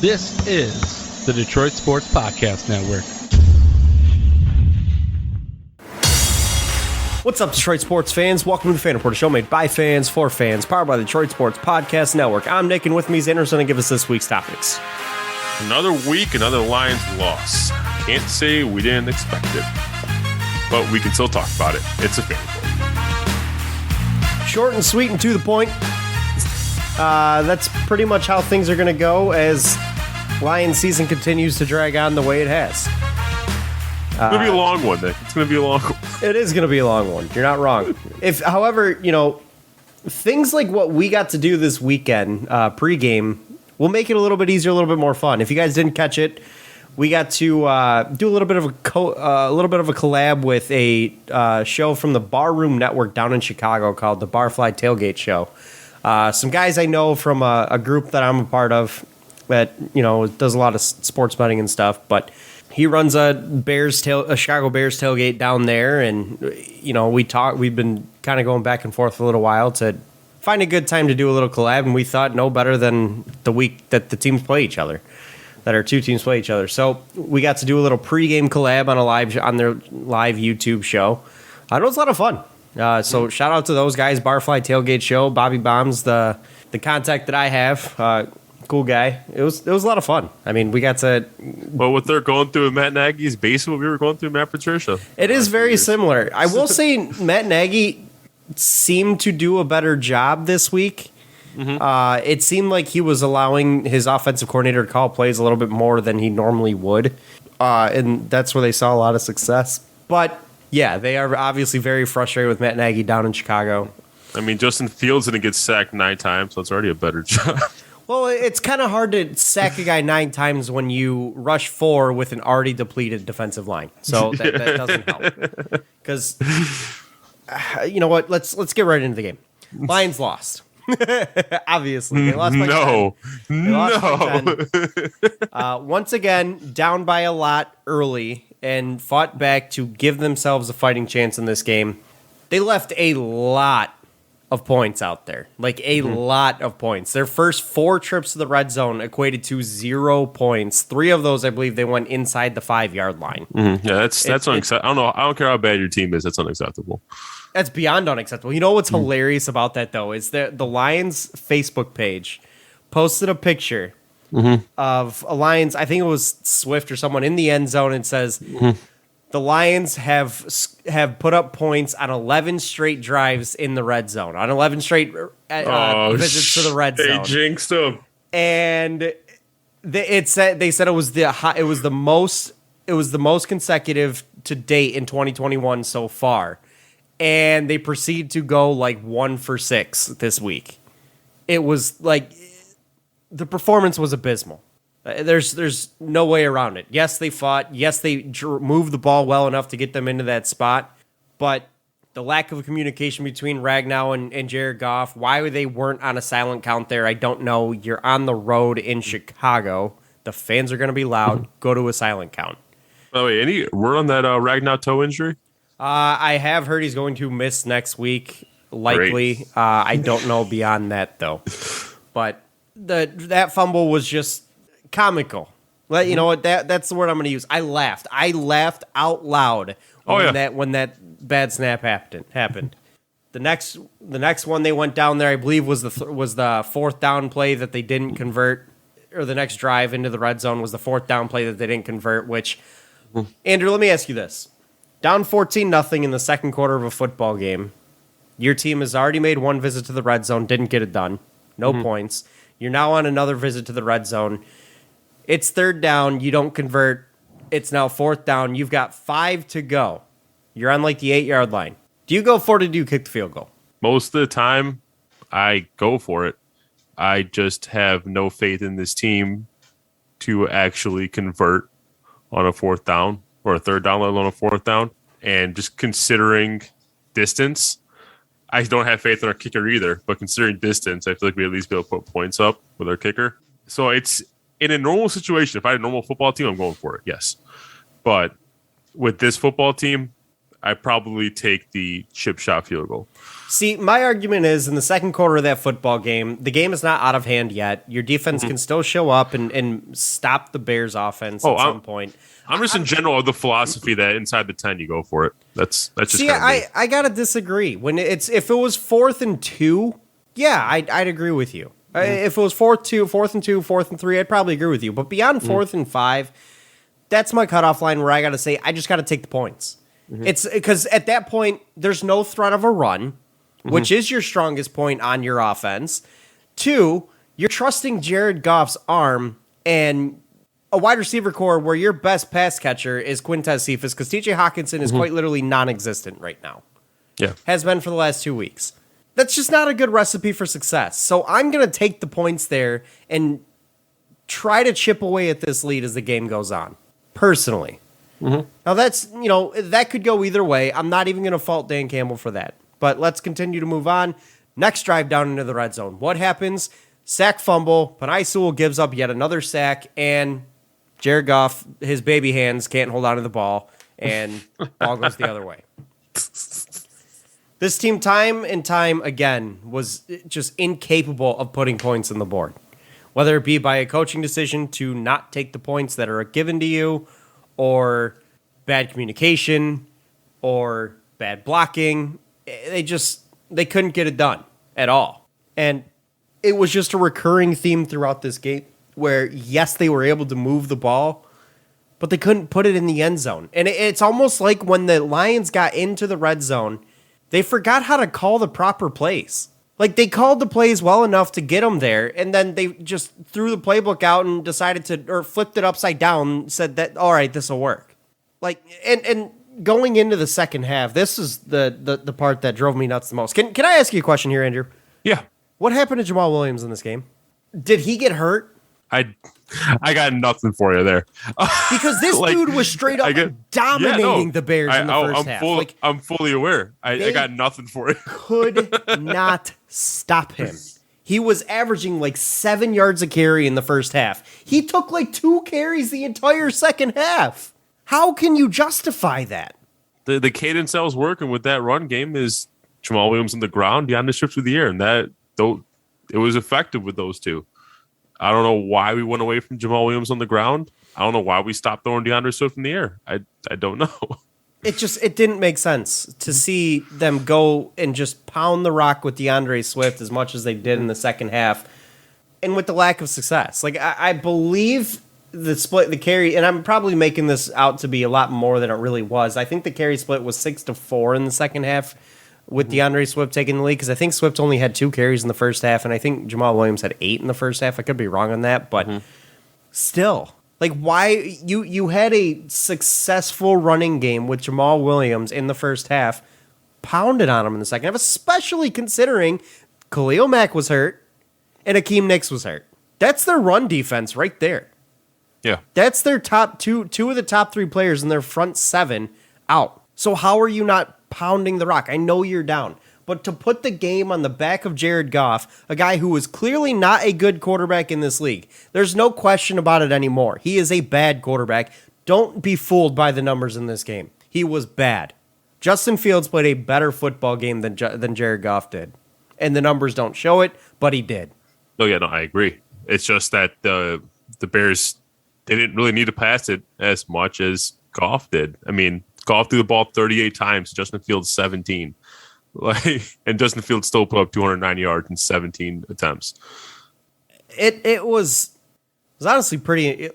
This is the Detroit Sports Podcast Network. What's up, Detroit sports fans? Welcome to the Phenom Report, a show made by fans for fans, powered by the Detroit Sports Podcast Network. I'm Nick, and with me is Anderson to give us this week's topics. Another week, another Lions loss. Can't say we didn't expect it, but we can still talk about it. It's a Phenom Report. Short and sweet and to the point. That's pretty much how things are going to go as Lions season continues to drag on the way it has. It's going to be a long one, Nick. It's going to be a long one. It is going to be a long one. You're not wrong. However, things like what we got to do this weekend, pregame, will make it a little bit easier, a little bit more fun. If you guys didn't catch it, we got to do a little bit of a collab with a show from the Barroom Network down in Chicago called the Barfly Tailgate Show. Some guys I know from a group that I'm a part of that does a lot of sports betting and stuff, but he runs a Chicago Bears tailgate down there, and we've been kind of going back and forth for a little while to find a good time to do a little collab, and we thought no better than the week that the teams play each other, that our two teams play each other. So we got to do a little pregame collab on their live YouTube show. It was a lot of fun. So shout out to those guys, Barfly Tailgate Show, Bobby Bombs, the contact that I have. Cool guy. It was a lot of fun. I mean, we got to. Well, what they're going through in Matt Nagy's basement, we were going through Matt Patricia. It is very similar. I will say Matt Nagy seemed to do a better job this week. Mm-hmm. It seemed like he was allowing his offensive coordinator to call plays a little bit more than he normally would, and that's where they saw a lot of success. But yeah, they are obviously very frustrated with Matt Nagy down in Chicago. I mean, Justin Fields didn't get sacked 9 times, so it's already a better job. Well, it's kind of hard to sack a guy 9 times when you rush 4 with an already depleted defensive line. So that doesn't help. Because, you know what? Let's get right into the game. Lions lost. Obviously. They lost by 10. They lost by 10. Once again, down by a lot early and fought back to give themselves a fighting chance in this game. They left a lot of points out there, like a lot of points. Their first 4 trips to the red zone equated to 0 points. 3 of those, I believe, they went inside the 5-yard line. Mm-hmm. Yeah, that's unacceptable. I don't care how bad your team is. That's unacceptable. That's beyond unacceptable. You know what's hilarious about that, though, is that the Lions Facebook page posted a picture of a Lions, I think it was Swift or someone in the end zone, and says, the Lions have put up points on 11 straight drives in the red zone, on 11 straight visits to the red zone. They jinxed them. And they said it was the most consecutive to date in 2021 so far, and they proceed to go like 1 for 6 this week. It was like the performance was abysmal. There's no way around it. Yes, they fought. Yes, they moved the ball well enough to get them into that spot. But the lack of communication between Ragnow and Jared Goff, why they weren't on a silent count there, I don't know. You're on the road in Chicago. The fans are going to be loud. Go to a silent count. By the way, any word on that Ragnow toe injury? I have heard he's going to miss next week, likely. I don't know beyond that, though. But that fumble was just comical. You know what? That's the word I'm going to use. I laughed out loud when that bad snap happened. The next one they went down there, I believe, was the 4th down play that they didn't convert, or the next drive into the red zone was the 4th down play that they didn't convert. Which, Andrew, let me ask you this: down 14-0 in the second quarter of a football game, your team has already made 1 visit to the red zone, didn't get it done, no points. You're now on another visit to the red zone. It's 3rd down. You don't convert. It's now 4th down. You've got 5 to go. You're on like the 8-yard line. Do you go for it or do you kick the field goal? Most of the time, I go for it. I just have no faith in this team to actually convert on a 4th down or a 3rd down, let alone a 4th down. And just considering distance, I don't have faith in our kicker either. But considering distance, I feel like we at least be able to put points up with our kicker. So it's in a normal situation. If I had a normal football team, I'm going for it. Yes. But with this football team, I probably take the chip shot field goal. See, my argument is in the second quarter of that football game, the game is not out of hand yet. Your defense can still show up and stop the Bears' offense at some point. I'm just in general of the philosophy that inside the 10 you go for it. That's just see. kind of me. I gotta disagree. When if it was 4th and 2, yeah, I'd agree with you. If it was 4th and 2, 4th and 3, I'd probably agree with you. But beyond 4th and 5, that's my cutoff line where I gotta say I just gotta take the points. It's because at that point there's no threat of a run, which is your strongest point on your offense. 2, you're trusting Jared Goff's arm and a wide receiver core where your best pass catcher is Quintez Cephas because TJ Hawkinson is quite literally non-existent right now. Yeah. Has been for the last 2 weeks. That's just not a good recipe for success. So I'm going to take the points there and try to chip away at this lead as the game goes on, personally. Now that's, that could go either way. I'm not even going to fault Dan Campbell for that. But let's continue to move on. Next drive down into the red zone. What happens? Sack fumble. Penei Sewell gives up yet another sack, and Jared Goff, his baby hands can't hold on to the ball, and ball goes the other way. This team, time and time again, was just incapable of putting points on the board. Whether it be by a coaching decision to not take the points that are given to you, or bad communication, or bad blocking. They couldn't get it done at all. And it was just a recurring theme throughout this game where, yes, they were able to move the ball, but they couldn't put it in the end zone. And it's almost like when the Lions got into the red zone, they forgot how to call the proper plays. Like, they called the plays well enough to get them there, and then they just threw the playbook out and decided to, or flipped it upside down and said that, all right, this will work. Like, and going into the second half, this is the part that drove me nuts the most. Can I ask you a question here, Andrew? Yeah. What happened to Jamal Williams in this game? Did he get hurt? I got nothing for you there. Because this dude was straight up dominating the Bears in the first half. I'm fully aware. I got nothing for you. Could not stop him. He was averaging like 7 yards a carry in the first half. He took like 2 carries the entire second half. How can you justify that? The cadence I was working with that run game is Jamal Williams on the ground, Deandre Swift through the air, and it was effective with those two. I don't know why we went away from Jamal Williams on the ground. I don't know why we stopped throwing Deandre Swift in the air. I don't know. It didn't make sense to see them go and just pound the rock with Deandre Swift as much as they did in the second half, and with the lack of success. Like, I believe the split, the carry, and I'm probably making this out to be a lot more than it really was. I think the carry split was 6-4 in the second half, with Deandre Swift taking the lead, because I think Swift only had 2 carries in the first half, and I think Jamal Williams had 8 in the first half. I could be wrong on that, but still, like, why you had a successful running game with Jamal Williams in the first half, pounded on him in the second half, especially considering Khalil Mack was hurt and Akeem Nicks was hurt. That's their run defense right there. Yeah, that's their top two of the top 3 players in their front 7 out. So how are you not pounding the rock? I know you're down, but to put the game on the back of Jared Goff, a guy who is clearly not a good quarterback in this league, there's no question about it anymore. He is a bad quarterback. Don't be fooled by the numbers in this game. He was bad. Justin Fields played a better football game than Jared Goff did, and the numbers don't show it, but he did. No, I agree. It's just that the Bears, they didn't really need to pass it as much as Goff did. I mean, Goff threw the ball 38 times, Justin Fields 17. And Justin Fields still put up 209 yards in 17 attempts. It was honestly pretty,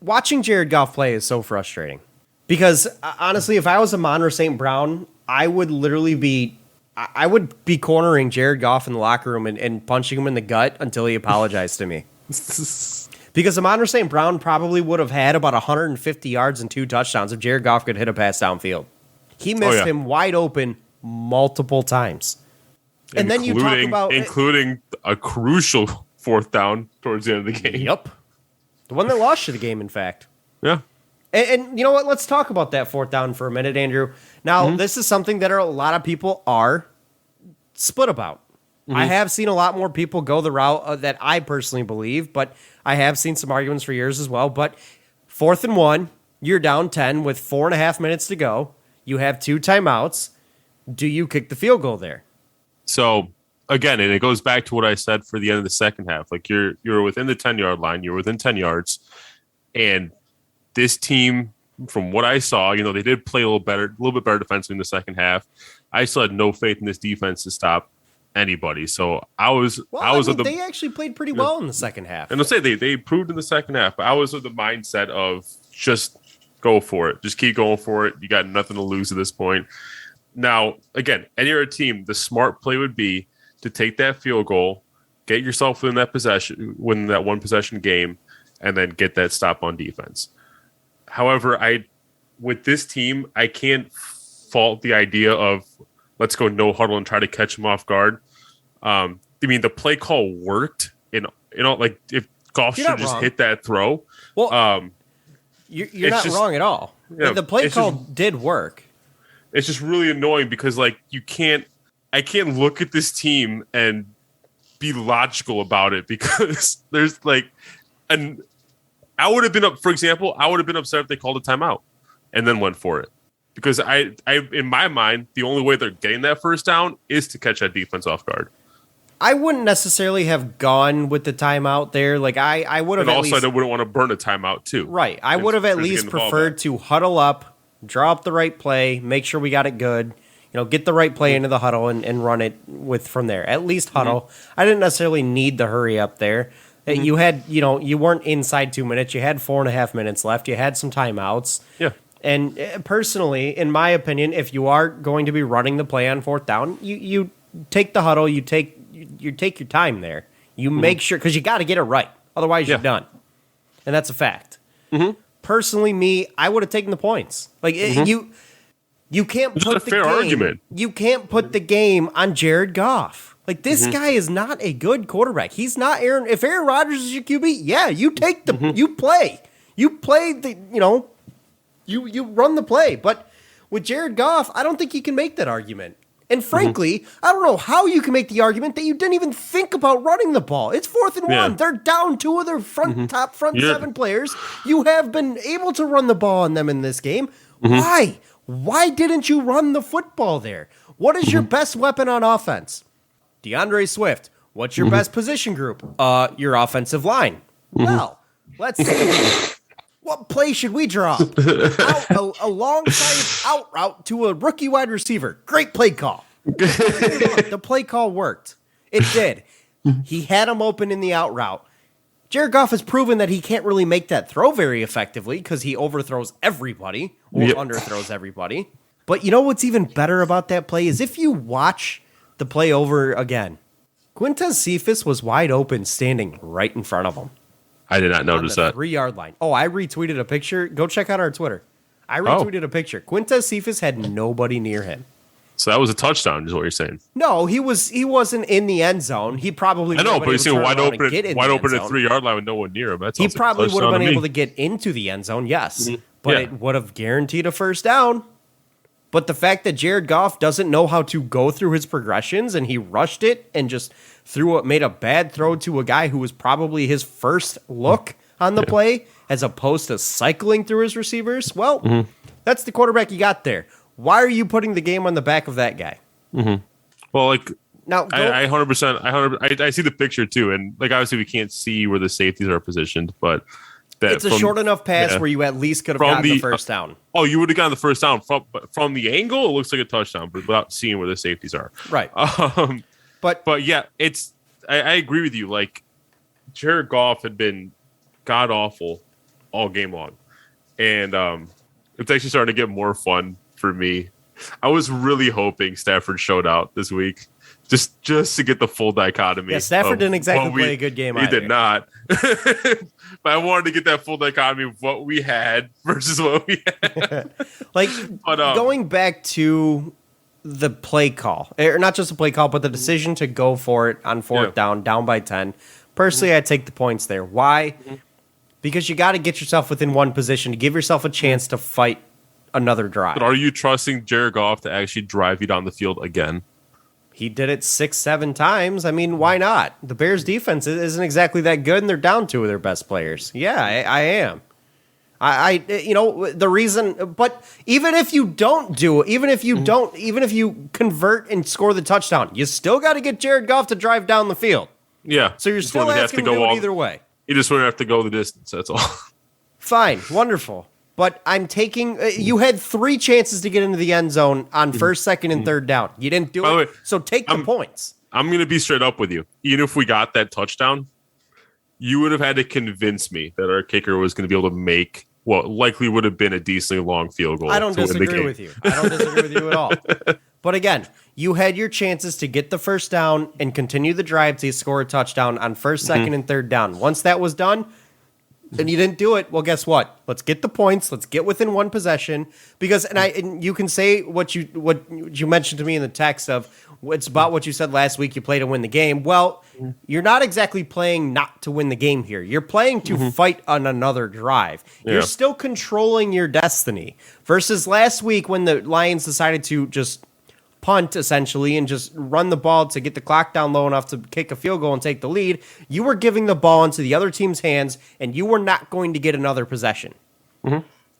watching Jared Goff play is so frustrating. Because honestly, if I was Amon-Ra St. Brown, I would literally be cornering Jared Goff in the locker room and punching him in the gut until he apologized to me. Because Amon-Ra St. Brown probably would have had about 150 yards and 2 touchdowns if Jared Goff could hit a pass downfield. He missed him wide open multiple times. And then you talk about... Including a crucial 4th down towards the end of the game. Yep. The one that lost you the game, in fact. Yeah. And you know what? Let's talk about that 4th down for a minute, Andrew. Now, this is something that a lot of people are split about. I have seen a lot more people go the route that I personally believe, but I have seen some arguments for years as well. But 4th and 1, you're down 10 with 4.5 minutes to go. You have 2 timeouts. Do you kick the field goal there? So again, and it goes back to what I said for the end of the second half. Like you're within the 10-yard line, you're within 10 yards, and this team, from what I saw, they did play a little bit better defensively in the second half. I still had no faith in this defense to stop anybody. So they actually played pretty well in the second half. And I'll say they improved in the second half, but I was of the mindset of just go for it. Just keep going for it. You got nothing to lose at this point. Now, again, any other team, the smart play would be to take that field goal, get yourself within that one possession game, and then get that stop on defense. However, with this team, I can't fault the idea of let's go no huddle and try to catch them off guard. The play call worked. Like if Goff should just hit that throw. Well, you're not wrong at all. Yeah, the play call did work. It's just really annoying because I can't look at this team and be logical about it because there's I would have been upset if they called a timeout and then went for it. Because I in my mind, the only way they're getting that first down is to catch that defense off guard. I wouldn't necessarily have gone with the timeout there. I would have. And also, I wouldn't want to burn a timeout too. Right. I would have at least preferred to huddle up, draw up the right play, make sure we got it good. Get the right play into the huddle and run it from there. At least huddle. Mm-hmm. I didn't necessarily need the hurry up there. Mm-hmm. You had, you weren't inside 2 minutes. You had 4.5 minutes left. You had some timeouts. Yeah. And personally, in my opinion, if you are going to be running the play on 4th down, you take the huddle, you take your time there. You make sure, because you got to get it right. Otherwise, you're done. And that's a fact. Mm-hmm. Personally, I would have taken the points. You can't put the game. Argument. You can't put the game on Jared Goff. This guy is not a good quarterback. He's not Aaron. If Aaron Rodgers is your QB, you take the you play. You play the you run the play. But with Jared Goff, I don't think you can make that argument. And frankly, I don't know how you can make the argument that you didn't even think about running the ball. It's 4th and 1. They're down 2 of their top 7 players. You have been able to run the ball on them in this game. Why? Why didn't you run the football there? What is your best weapon on offense? Deandre Swift. What's your best position group? Your offensive line. Well, let's see. What play should we draw? A long side out route to a rookie wide receiver. Great play call. The play call worked. It did. He had him open in the out route. Jared Goff has proven that he can't really make that throw very effectively because he overthrows everybody or underthrows everybody. But you know what's even better about that play is if you watch the play over again, Quintez Cephas was wide open standing right in front of him. I did not notice that. 3-yard line. Oh, I retweeted a picture. Go check out our Twitter. I retweeted a picture. Quintez Cephas had nobody near him. So that was a touchdown, is what you're saying? No, he wasn't in the end zone. He probably I know, but he's wide open at 3-yard line with no one near him. He probably would have been able to get into the end zone, yes. But it would have guaranteed a first down. But the fact that Jared Goff doesn't know how to go through his progressions and he rushed it and just made a bad throw to a guy who was probably his first look on the play as opposed to cycling through his receivers, well, that's the quarterback you got there. Why are you putting the game on the back of that guy? Mm-hmm. Well, now I 100%, I see the picture too, and obviously we can't see where the safeties are positioned, but it's a short enough pass where you at least could have gotten the first down. Oh, you would have gotten the first down from the angle. It looks like a touchdown, but without seeing where the safeties are. Right. But yeah, I agree with you. Jared Goff had been god awful all game long, and it's actually starting to get more fun for me. I was really hoping Stafford showed out this week, just to get the full dichotomy. Yeah, Stafford didn't exactly play a good game. He did not. But I wanted to get that full dichotomy of what we had versus what we had. Going back to the play call, or not just the play call, but the decision to go for it on 4th down by 10. Personally, I'd take the points there. Why? Because you got to get yourself within one position to give yourself a chance to fight another drive. But are you trusting Jared Goff to actually drive you down the field again? He did it 6-7 times. I mean, why not? The Bears defense isn't exactly that good, and they're down 2 of their best players. Yeah, I am. The reason, but even if you don't do it, even if you convert and score the touchdown, you still got to get Jared Goff to drive down the field. Yeah. So you're still asking him to do it either way. You just wouldn't have to go the distance. That's all. Fine. Wonderful. But I'm taking, you had 3 chances to get into the end zone on first, second, and third down. You didn't do it. So take the points. I'm going to be straight up with you. Even if we got that touchdown, you would have had to convince me that our kicker was going to be able to make what likely would have been a decently long field goal. I don't disagree with you. I don't disagree with you at all. But again, you had your chances to get the first down and continue the drive to score a touchdown on first, second, and third down. Once that was done, and you didn't do it, well, guess what? Let's get the points. Let's get within one possession. Because and you can say what you mentioned to me in the text of it's about what you said last week. You play to win the game. Well, you're not exactly playing not to win the game here. You're playing to fight on another drive. Yeah. You're still controlling your destiny. Versus last week when the Lions decided to just punt essentially and just run the ball to get the clock down low enough to kick a field goal and take the lead, you were giving the ball into the other team's hands and you were not going to get another possession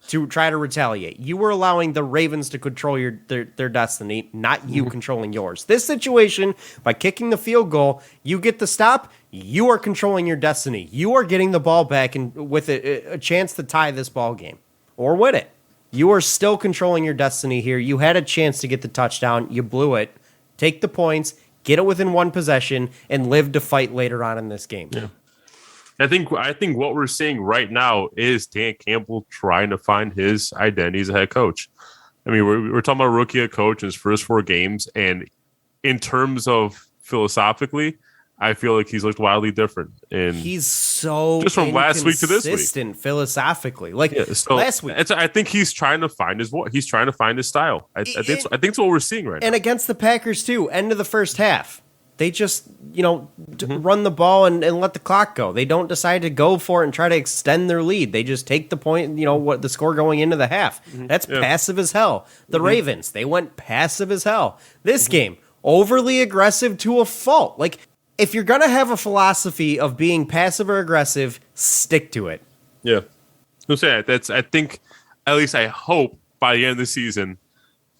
to try to retaliate. You were allowing the Ravens to control their destiny, not you controlling yours. This situation, by kicking the field goal, you get the stop, you are controlling your destiny. You are getting the ball back and with a chance to tie this ball game or win it. You are still controlling your destiny here. You had a chance to get the touchdown. You blew it. Take the points, get it within one possession, and live to fight later on in this game. Yeah. I think what we're seeing right now is Dan Campbell trying to find his identity as a head coach. I mean, we're talking about a rookie head coach in his first 4 games, and in terms of philosophically, I feel like he's looked wildly different. And he's so just from last week to this week, consistent philosophically. Like last week, I think he's trying to find his voice. He's trying to find his style. I think it's what we're seeing right now. And against the Packers too, end of the first half, they just run the ball and let the clock go. They don't decide to go for it and try to extend their lead. They just take the point. What the score going into the half. That's passive as hell. The Ravens, they went passive as hell. This game, overly aggressive to a fault. Like, if you're going to have a philosophy of being passive or aggressive, stick to it. Yeah. I'm saying I think, at least I hope by the end of the season,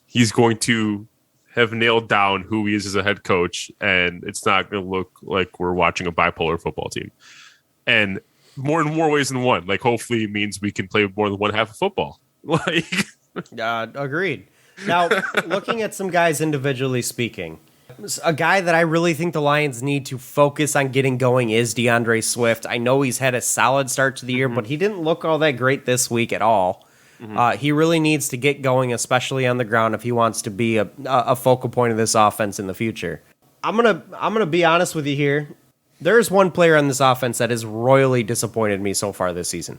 he's going to have nailed down who he is as a head coach, and it's not going to look like we're watching a bipolar football team. And more in more ways than one. Like, hopefully it means we can play more than one half of football. Agreed. Now, looking at some guys individually speaking, a guy that I really think the Lions need to focus on getting going is Deandre Swift. I know he's had a solid start to the year, but he didn't look all that great this week at all. He really needs to get going, especially on the ground, if he wants to be a focal point of this offense in the future. I'm gonna be honest with you here. There's one player on this offense that has royally disappointed me so far this season,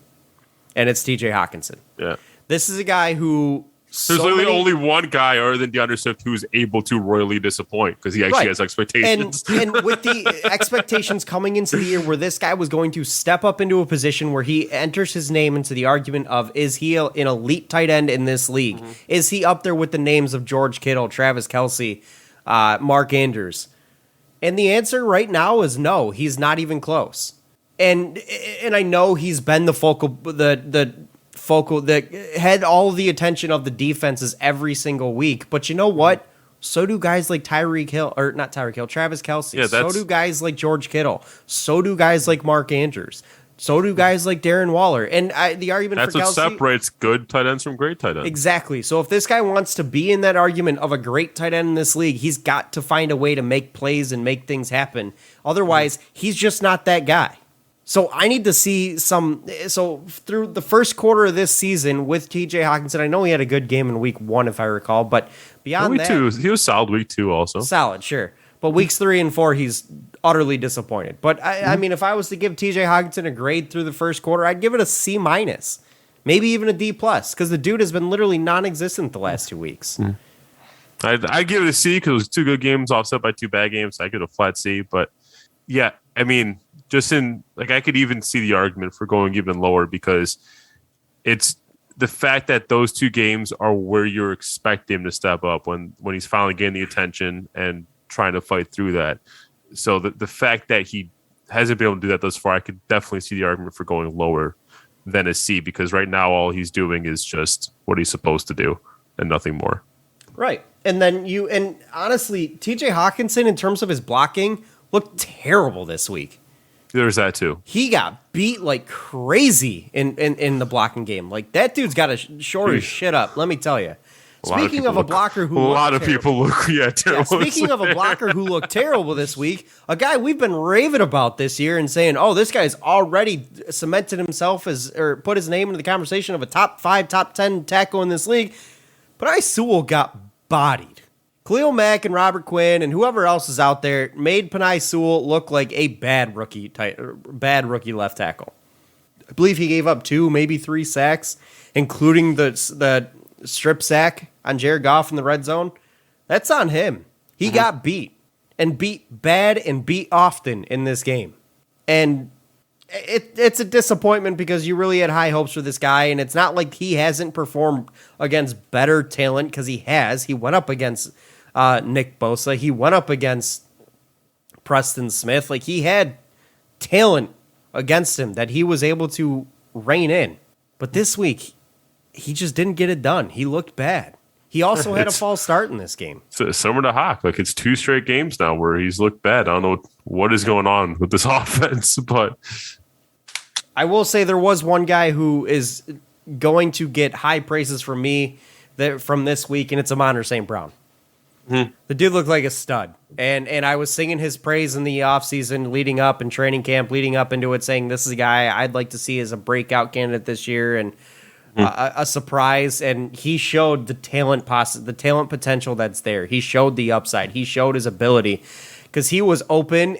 and it's T.J. Hockenson. Yeah, this is a guy who. There's literally only one guy other than Deandre Swift who's able to royally disappoint because he actually has expectations. And with the expectations coming into the year where this guy was going to step up into a position where he enters his name into the argument of, is he an elite tight end in this league? Is he up there with the names of George Kittle, Travis Kelce, Mark Andrews? And the answer right now is no, he's not even close. And I know he's been the focal that had all the attention of the defenses every single week. But you know what? So do guys like Travis Kelce. Yeah, so do guys like George Kittle. So do guys like Mark Andrews. So do guys like Darren Waller. And the argument that's for Kelce... That's what separates good tight ends from great tight ends. Exactly. So if this guy wants to be in that argument of a great tight end in this league, he's got to find a way to make plays and make things happen. Otherwise, he's just not that guy. So I need to see so through the first quarter of this season with TJ Hockenson, I know he had a good game in week 1, if I recall, but beyond that, he was solid week 2 also. Solid, sure. But weeks 3 and 4, he's utterly disappointed. But I mean, if I was to give TJ Hockenson a grade through the first quarter, I'd give it a C-, maybe even a D+, because the dude has been literally non-existent the last 2 weeks. I'd give it a C because it was 2 good games offset by 2 bad games. So I give it a flat C. But yeah, I mean, I could even see the argument for going even lower because it's the fact that those 2 games are where you're expecting him to step up when he's finally getting the attention and trying to fight through that. So the fact that he hasn't been able to do that thus far, I could definitely see the argument for going lower than a C, because right now all he's doing is just what he's supposed to do and nothing more. Right. And then and honestly, TJ Hawkinson, in terms of his blocking, looked terrible this week. There's that too. He got beat like crazy in the blocking game. Like, that dude's got to shore his shit up, let me tell you. Speaking of a blocker who a lot of people look terrible. Speaking of a blocker who looked terrible this week, a guy we've been raving about this year and saying, "Oh, this guy's already cemented himself or put his name into the conversation of a top 5, top 10 tackle in this league." But Sewell got bodied. Khalil Mack and Robert Quinn and whoever else is out there made Penei Sewell look like a bad rookie left tackle. I believe he gave up 2, maybe 3 sacks, including the strip sack on Jared Goff in the red zone. That's on him. He got beat, and beat bad and beat often in this game. And it's a disappointment because you really had high hopes for this guy, and it's not like he hasn't performed against better talent, because he has. He went up against Nick Bosa. He went up against Preston Smith. Like, he had talent against him that he was able to rein in. But this week, he just didn't get it done. He looked bad. He also had a false start in this game. So similar to Hawk, like, it's 2 straight games now where he's looked bad. I don't know what is going on with this offense, but I will say there was one guy who is going to get high praises from me from this week, and it's Amon St. Brown. The dude looked like a stud, and I was singing his praise in the offseason leading up and training camp leading up into it, saying this is a guy I'd like to see as a breakout candidate this year and a surprise. And he showed the talent potential that's there. He showed the upside. He showed his ability, because he was open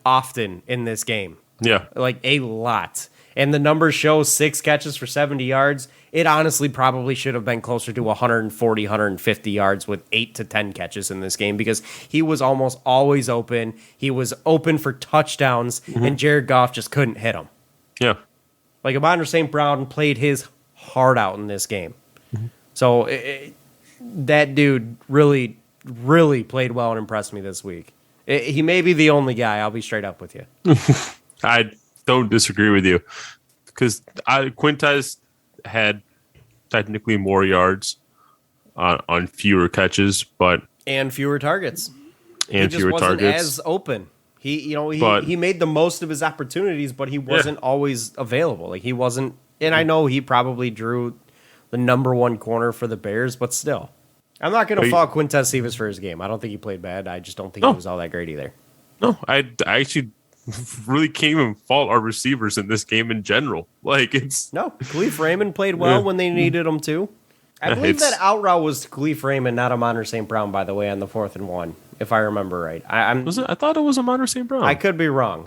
often in this game. yeah, Like, a lot. And the numbers show 6 catches for 70 yards. It honestly probably should have been closer to 140, 150 yards with 8 to 10 catches in this game, because he was almost always open. He was open for touchdowns, and Jared Goff just couldn't hit him. yeah. Like, Amon St. Brown played his heart out in this game. So that dude really, really played well and impressed me this week. He may be the only guy. I'll be straight up with you. I don't disagree with you, because Quintez had technically more yards on fewer catches, And fewer targets. and He just fewer wasn't targets. as open. He made the most of his opportunities, but he wasn't always available. Like, he wasn't, and I know he probably drew the number 1 corner for the Bears, but still. I'm not going to fault Quintez Cephas for his game. I don't think he played bad. I just don't think he was all that great either. No, I actually really can't even fault our receivers in this game in general. Like, it's No, Khalif Raymond played well when they needed him to. I believe that out route was Khalif Raymond, not Amon St. Brown, by the way, on the 4th and 1, if I remember right. I thought it was Amon St. Brown. I could be wrong,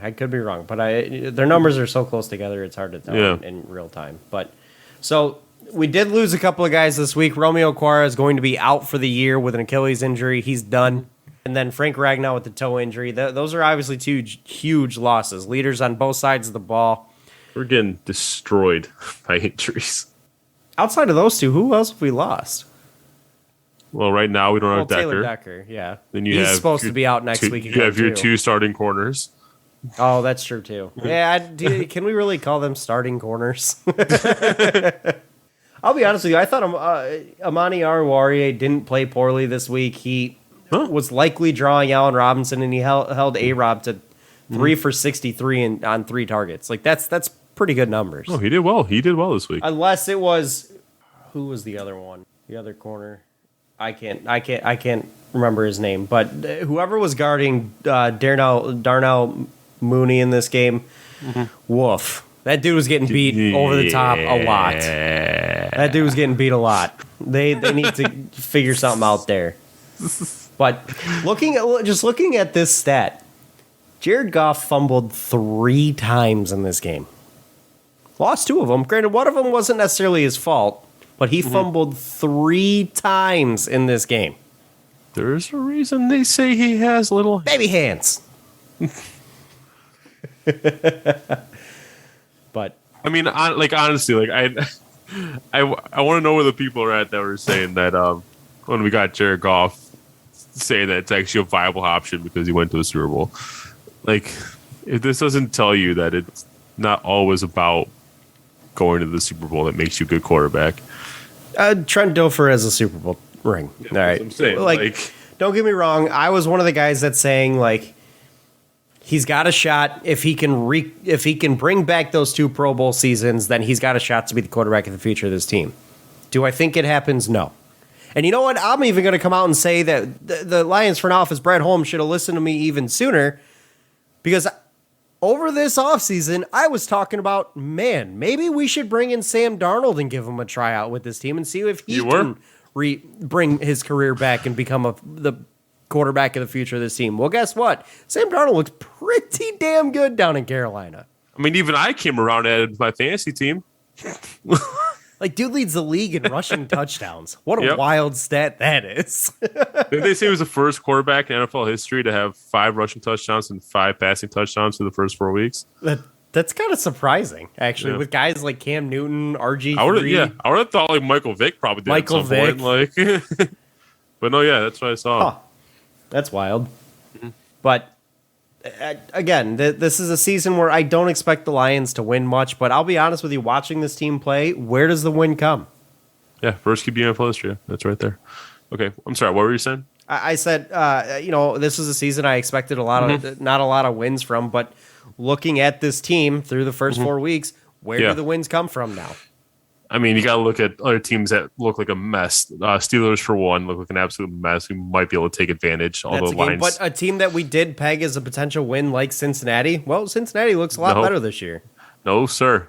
but their numbers are so close together, it's hard to tell in real time. But so we did lose a couple of guys this week. Romeo Okwara is going to be out for the year with an Achilles injury. He's done. And then Frank Ragnow with the toe injury. Those are obviously 2 huge losses. Leaders on both sides of the ball. We're getting destroyed by injuries. Outside of those 2, who else have we lost? Well, right now we don't have Taylor Decker. Decker, yeah. Then He's supposed to be out next week again, You have your too. 2 starting corners. Oh, that's true, too. Yeah, can we really call them starting corners? I'll be honest with you. I thought Amani Aruwariye didn't play poorly this week. He was likely drawing Allen Robinson, and he held A-Rob to 3 for 63 on 3 targets. Like, that's pretty good numbers. Oh, he did well. He did well this week. Unless it was, who was the other one? The other corner. I can't remember his name, but whoever was guarding Darnell Mooney in this game, woof. That dude was getting beat over the top a lot. That dude was getting beat a lot. They need to figure something out there. But looking at this stat, Jared Goff fumbled 3 times in this game. Lost 2 of them. Granted, one of them wasn't necessarily his fault, but he fumbled 3 times in this game. There's a reason they say he has little Baby hands. But I mean, honestly, like I want to know where the people are at that were saying that when we got Jared Goff, saying that it's actually a viable option because he went to the Super Bowl. Like, if this doesn't tell you that it's not always about going to the Super Bowl that makes you a good quarterback. Trent Dilfer has a Super Bowl ring. Yeah, all right. I'm saying. Like, don't get me wrong. I was one of the guys that's saying, like, he's got a shot. If he can bring back those 2 Pro Bowl seasons, then he's got a shot to be the quarterback of the future of this team. Do I think it happens? No. And you know what? I'm even going to come out and say that the Lions front office, Brad Holmes, should have listened to me even sooner, because over this offseason, I was talking about, man, maybe we should bring in Sam Darnold and give him a tryout with this team and see if he can bring his career back and become the quarterback of the future of this team. Well, guess what? Sam Darnold looks pretty damn good down in Carolina. I mean, even I came around at my fantasy team. Like, dude leads the league in rushing touchdowns. What a wild stat that is. Didn't they say he was the first quarterback in NFL history to have 5 rushing touchdowns and 5 passing touchdowns for the first 4 weeks? That's kind of surprising, actually, with guys like Cam Newton, RG3. I would have thought like Michael Vick probably did Michael at some point. Like, but no, that's what I saw. Huh. That's wild. Mm-hmm. But again, this is a season where I don't expect the Lions to win much, but I'll be honest with you, watching this team play, where does the win come? Yeah, first QB in NFL history. That's right there. Okay, I'm sorry, what were you saying? I said, this is a season I expected not a lot of wins from, but looking at this team through the first 4 weeks, where do the wins come from now? I mean, you got to look at other teams that look like a mess. Steelers, for one, look like an absolute mess. We might be able to take advantage. But a team that we did peg as a potential win, like Cincinnati, well, Cincinnati looks a lot better this year. No, sir.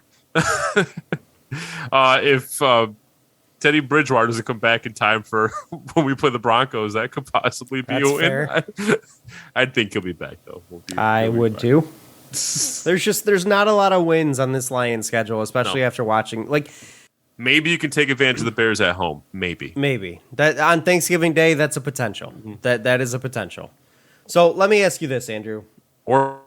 If Teddy Bridgewater doesn't come back in time for when we play the Broncos, that could possibly be a win. Fair. I think he'll be back, though. I would, too. There's not a lot of wins on this Lions schedule, especially after watching, like... Maybe you can take advantage of the Bears at home. Maybe that on Thanksgiving Day. That's a potential. That is a potential. So let me ask you this, Andrew. Or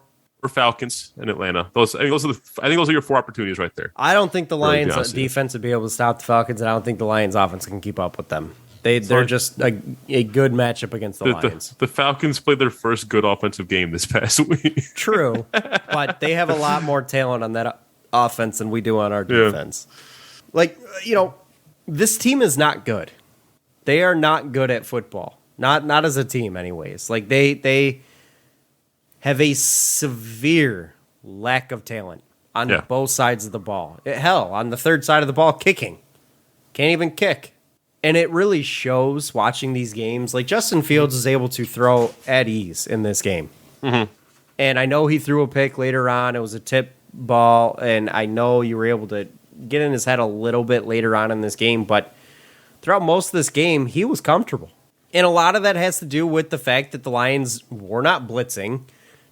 Falcons in Atlanta. I think those are your 4 opportunities right there. I don't think the Lions defense would be able to stop the Falcons, and I don't think the Lions offense can keep up with them. They're just a good matchup against the Lions. The Falcons played their first good offensive game this past week. True, but they have a lot more talent on that offense than we do on our defense. Like, this team is not good. They are not good at football. Not as a team, anyways. Like, they have a severe lack of talent on both sides of the ball. Hell, on the third side of the ball, kicking. Can't even kick. And it really shows watching these games. Like, Justin Fields is able to throw at ease in this game. Mm-hmm. And I know he threw a pick later on. It was a tip ball, and I know you were able to get in his head a little bit later on in this game, but throughout most of this game, he was comfortable. And a lot of that has to do with the fact that the Lions were not blitzing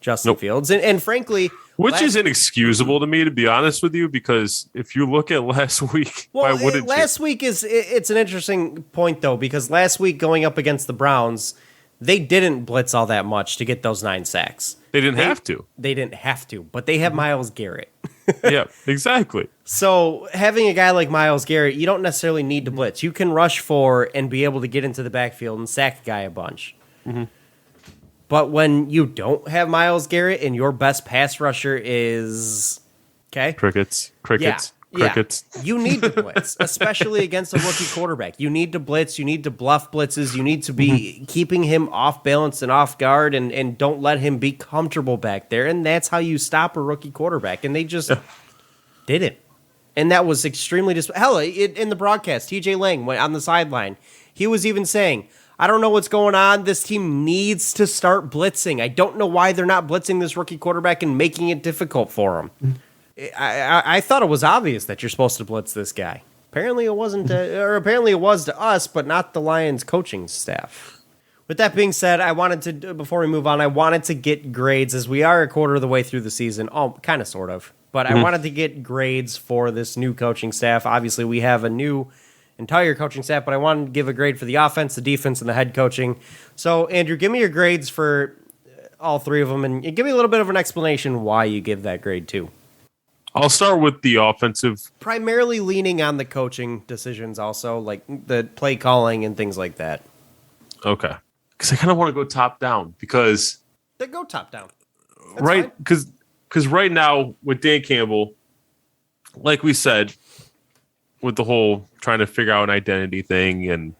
Justin Fields. And frankly... Which is inexcusable to me, to be honest with you, because if you look at last week, why wouldn't you? Last week it's an interesting point, though, because last week going up against the Browns, they didn't blitz all that much to get those 9 sacks. They didn't have to. They didn't have to, but they have Myles Garrett. Yeah, exactly. So having a guy like Myles Garrett, you don't necessarily need to blitz. You can rush for and be able to get into the backfield and sack a guy a bunch. Mm-hmm. But when you don't have Myles Garrett and your best pass rusher is... Crickets. Yeah. You need to blitz, especially against a rookie quarterback. You need to blitz. You need to bluff blitzes. You need to be keeping him off balance and off guard, and don't let him be comfortable back there. And that's how you stop a rookie quarterback. And they just didn't. And that was extremely hell, in the broadcast, TJ Lang went on the sideline. He was even saying, I don't know what's going on. This team needs to start blitzing. I don't know why they're not blitzing this rookie quarterback and making it difficult for him. I thought it was obvious that you're supposed to blitz this guy. Apparently it wasn't, or apparently it was to us, but not the Lions coaching staff. With that being said, I wanted to, before we move on, I wanted to get grades as we are a quarter of the way through the season. Oh, kind of, sort of. But I wanted to get grades for this new coaching staff. Obviously, we have a new entire coaching staff, but I wanted to give a grade for the offense, the defense, and the head coaching. So, Andrew, give me your grades for all 3 of them, and give me a little bit of an explanation why you give that grade too. I'll start with the offensive. Primarily leaning on the coaching decisions also, like the play calling and things like that. Okay. Because I kind of want to go top down because... They go top down. That's right? Because right now with Dan Campbell, like we said, with the whole trying to figure out an identity thing, and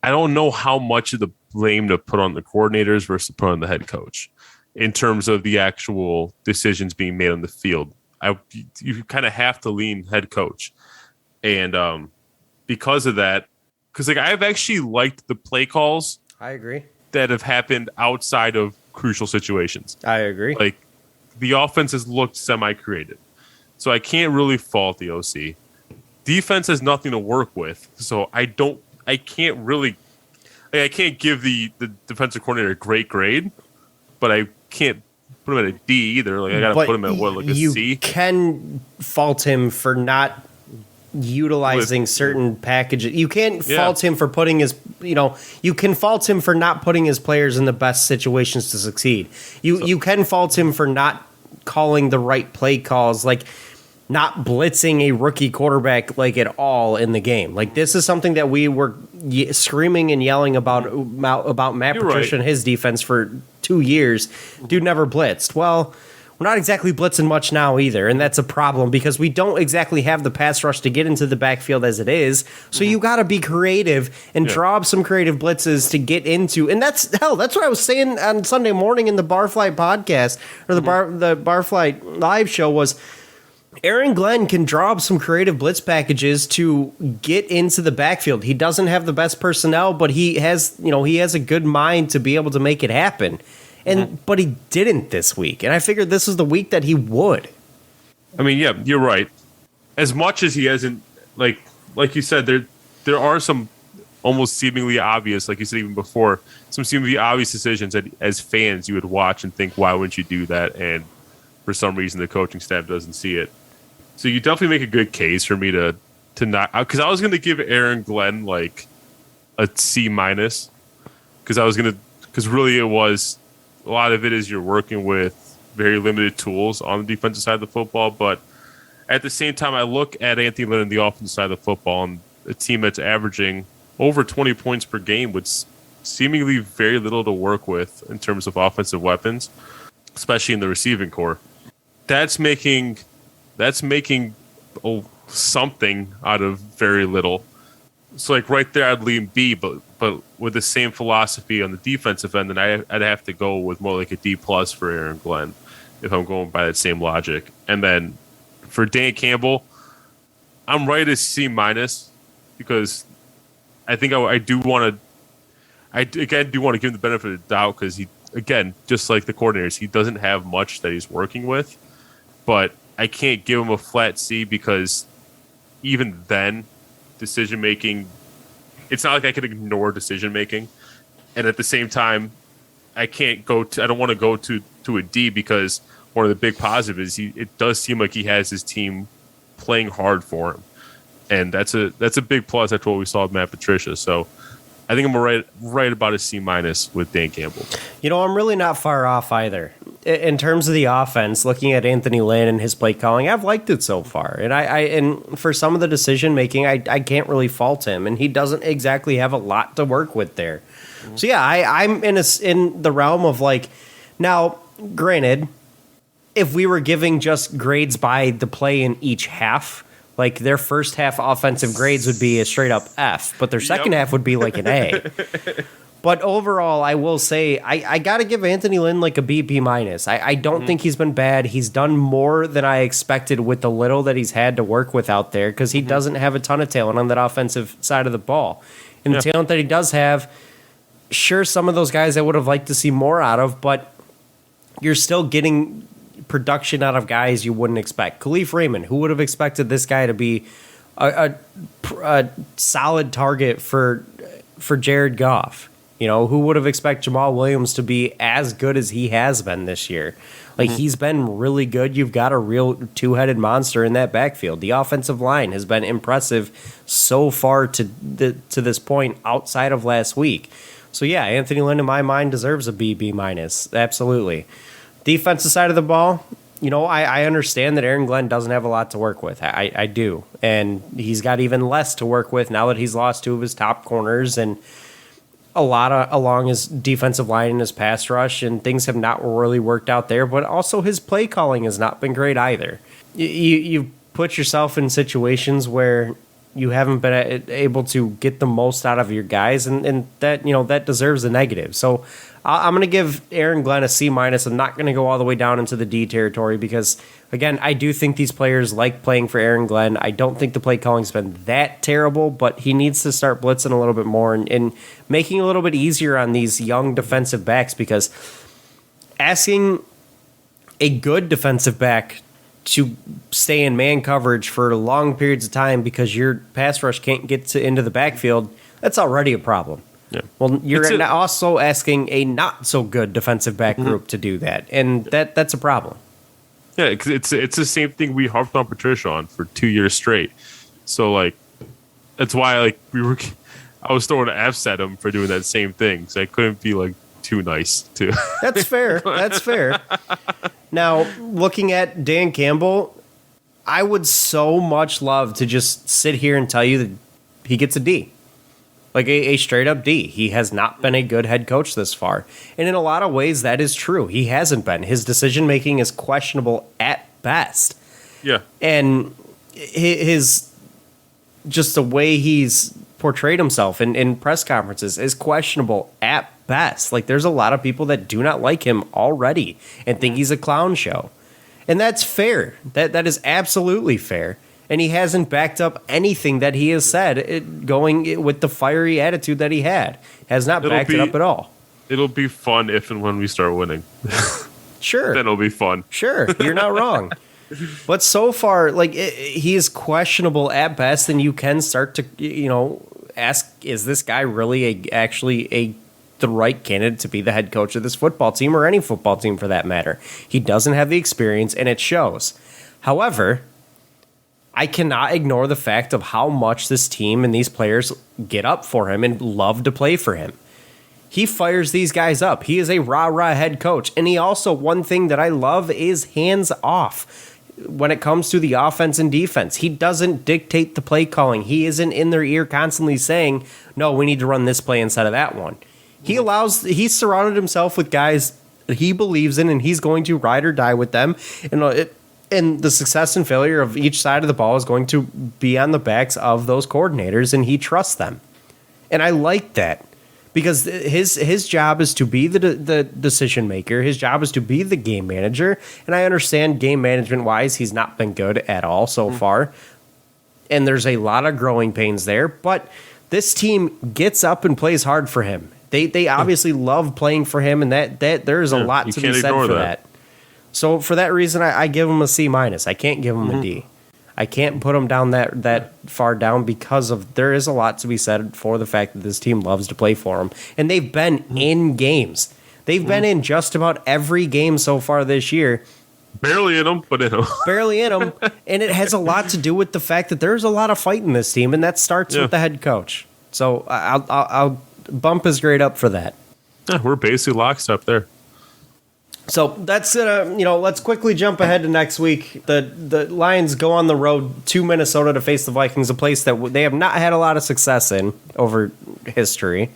I don't know how much of the blame to put on the coordinators versus put on the head coach in terms of the actual decisions being made on the field. You kind of have to lean head coach. And because of that, because like I've actually liked the play calls. I agree. That have happened outside of crucial situations. I agree. Like the offense has looked semi-creative. So I can't really fault the OC. Defense has nothing to work with. So I can't give the defensive coordinator a great grade, but I can't put him at a D either. Like I got to put him at what, like a C? You can fault him for not utilizing certain packages. You can't fault him for putting his, you can fault him for not putting his players in the best situations to succeed. You can fault him for not calling the right play calls, like not blitzing a rookie quarterback like at all in the game. Like this is something that we were screaming and yelling about Matt Patricia and his defense for 2 years. Dude never blitzed. Well, we're not exactly blitzing much now either, and that's a problem because we don't exactly have the pass rush to get into the backfield as it is. So you got to be creative and draw up some creative blitzes to get into. And that's what I was saying on Sunday morning in the Barfly podcast or the Barfly live show was Aaron Glenn can draw up some creative blitz packages to get into the backfield. He doesn't have the best personnel, but he has a good mind to be able to make it happen. But he didn't this week, and I figured this is the week that he would. I mean, yeah, you're right. As much as he hasn't, like you said, there are some almost seemingly obvious, like you said even before, some seemingly obvious decisions that as fans you would watch and think, why wouldn't you do that? And for some reason the coaching staff doesn't see it. So you definitely make a good case for me to not, because I was going to give Aaron Glenn like a C-, because really it was. A lot of it is you're working with very limited tools on the defensive side of the football. But at the same time, I look at Anthony Lynn on the offensive side of the football and a team that's averaging over 20 points per game with seemingly very little to work with in terms of offensive weapons, especially in the receiving core. That's making something out of very little. So like right there, I'd lean B, but with the same philosophy on the defensive end, then I'd have to go with more like a D+ for Aaron Glenn if I'm going by that same logic. And then for Dan Campbell, I'm right at C- because I think I do want to give him the benefit of the doubt because he, again, just like the coordinators, he doesn't have much that he's working with. But I can't give him a flat C because even then, decision making, it's not like I can ignore decision making, and at the same time, I don't want to go to a D because one of the big positives is it does seem like he has his team playing hard for him, and that's a big plus. That's what we saw with Matt Patricia. So I think I'm right about a C- with Dan Campbell. I'm really not far off either. In terms of the offense, looking at Anthony Lynn and his play calling, I've liked it so far. And and for some of the decision making, I can't really fault him, and he doesn't exactly have a lot to work with there. So yeah, I'm in the realm of like, now, granted, if we were giving just grades by the play in each half, like their first half offensive grades would be a straight up F, but their second half would be like an A. But overall, I will say I got to give Anthony Lynn like a B-. I don't think he's been bad. He's done more than I expected with the little that he's had to work with out there because he doesn't have a ton of talent on that offensive side of the ball. And the talent that he does have, sure, some of those guys I would have liked to see more out of, but you're still getting production out of guys you wouldn't expect. Khalif Raymond, who would have expected this guy to be a solid target for Jared Goff? Who would have expected Jamal Williams to be as good as he has been this year? Like, he's been really good. You've got a real two-headed monster in that backfield. The offensive line has been impressive so far to this point outside of last week. So, yeah, Anthony Lynn, in my mind, deserves a B-. Absolutely. Defensive side of the ball, I understand that Aaron Glenn doesn't have a lot to work with. I do. And he's got even less to work with now that he's lost two of his top corners and a lot along his defensive line and his pass rush, and things have not really worked out there. But also his play calling has not been great either. You put yourself in situations where you haven't been able to get the most out of your guys, and that, that deserves a negative. So I'm going to give Aaron Glenn a C-. I'm not going to go all the way down into the D territory because, again, I do think these players like playing for Aaron Glenn. I don't think the play calling's been that terrible, but he needs to start blitzing a little bit more and making it a little bit easier on these young defensive backs, because asking a good defensive back to stay in man coverage for long periods of time because your pass rush can't get into the backfield, that's already a problem. Yeah. Well, you're also asking a not so good defensive back group to do that, and that's a problem. Yeah, because it's the same thing we harped on Patricia on for 2 years straight. So that's why I was throwing F's at him for doing that same thing. So I couldn't be too nice to. That's fair. That's fair. Now, looking at Dan Campbell, I would so much love to just sit here and tell you that he gets a D. Like a straight up D. He has not been a good head coach this far. And in a lot of ways, that is true. He hasn't been. His decision making is questionable at best. Yeah. And his just the way he's portrayed himself in press conferences is questionable at best. There's a lot of people that do not like him already and think he's a clown show. And that's fair. That is absolutely fair. And he hasn't backed up anything that he has said going with the fiery attitude that he had. Has not backed it up at all. It'll be fun if and when we start winning. Sure. Then it'll be fun. Sure. You're not wrong. But so far, he is questionable at best, and you can start to, ask, is this guy really actually the right candidate to be the head coach of this football team, or any football team for that matter? He doesn't have the experience, and it shows. However, I cannot ignore the fact of how much this team and these players get up for him and love to play for him. He fires these guys up. He is a rah-rah head coach. And he also, one thing that I love is hands off when it comes to the offense and defense. He doesn't dictate the play calling. He isn't in their ear constantly saying, no, we need to run this play instead of that one. He's surrounded himself with guys that he believes in, and he's going to ride or die with them. And the success and failure of each side of the ball is going to be on the backs of those coordinators, and he trusts them. And I like that, because his job is to be the decision maker. His job is to be the game manager. And I understand game management wise, he's not been good at all so far. And there's a lot of growing pains there. But this team gets up and plays hard for him. They obviously love playing for him, and that there's a lot to be said for that. So for that reason, I give him a C-. I can't give him a D. I can't put him down that far down, because there is a lot to be said for the fact that this team loves to play for him. And they've been in games. They've been in just about every game so far this year. Barely in them, but in them. Barely in them. And it has a lot to do with the fact that there's a lot of fight in this team, and that starts with the head coach. So I'll bump his grade up for that. Yeah, we're basically lockstep there. So that's let's quickly jump ahead to next week. The Lions go on the road to Minnesota to face the Vikings, a place that they have not had a lot of success in over history.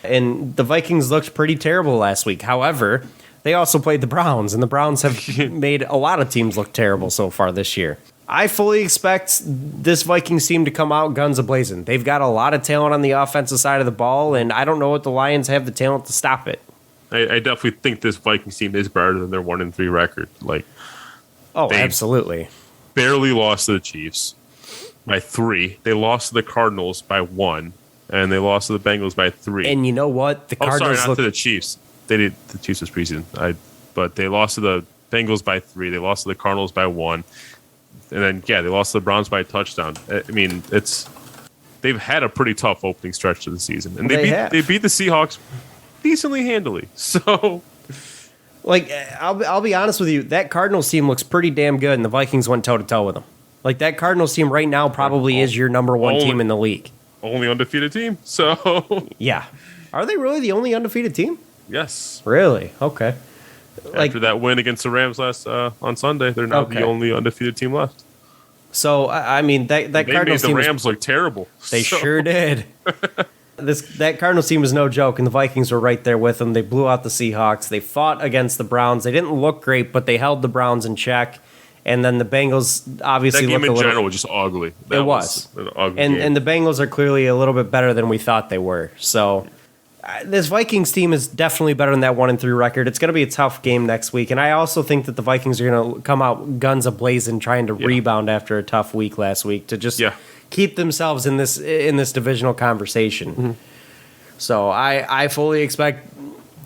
And the Vikings looked pretty terrible last week. However, they also played the Browns, and the Browns have made a lot of teams look terrible so far this year. I fully expect this Vikings team to come out guns a-blazing. They've got a lot of talent on the offensive side of the ball, and I don't know what the Lions have the talent to stop it. I definitely think this Vikings team is better than their 1-3 record. Absolutely. Barely lost to the Chiefs by 3. They lost to the Cardinals by 1, and they lost to the Bengals by 3. And you know what? The Cardinals not to the Chiefs. The Chiefs was preseason. But they lost to the Bengals by 3. They lost to the Cardinals by 1, and then they lost to the Browns by a touchdown. I mean, they've had a pretty tough opening stretch to the season, and they beat the Seahawks decently handily. So, I'll be honest with you, that Cardinals team looks pretty damn good, and the Vikings went toe to toe with them. That Cardinals team right now probably is your number one team in the league. Only undefeated team. So, yeah, are they really the only undefeated team? Yes. Really? Okay. After that win against the Rams on Sunday, they're now the only undefeated team left. So I mean that Cardinals team, the Rams look terrible. They sure did. That Cardinals team was no joke, and the Vikings were right there with them. They blew out the Seahawks. They fought against the Browns. They didn't look great, but they held the Browns in check. And then the Bengals obviously that game look in general was just ugly. That it was. An ugly game. And the Bengals are clearly a little bit better than we thought they were. So this Vikings team is definitely better than that 1-3 record. It's going to be a tough game next week. And I also think that the Vikings are going to come out guns a-blazing trying to rebound after a tough week last week to just keep themselves in this divisional conversation. Mm-hmm. So I fully expect,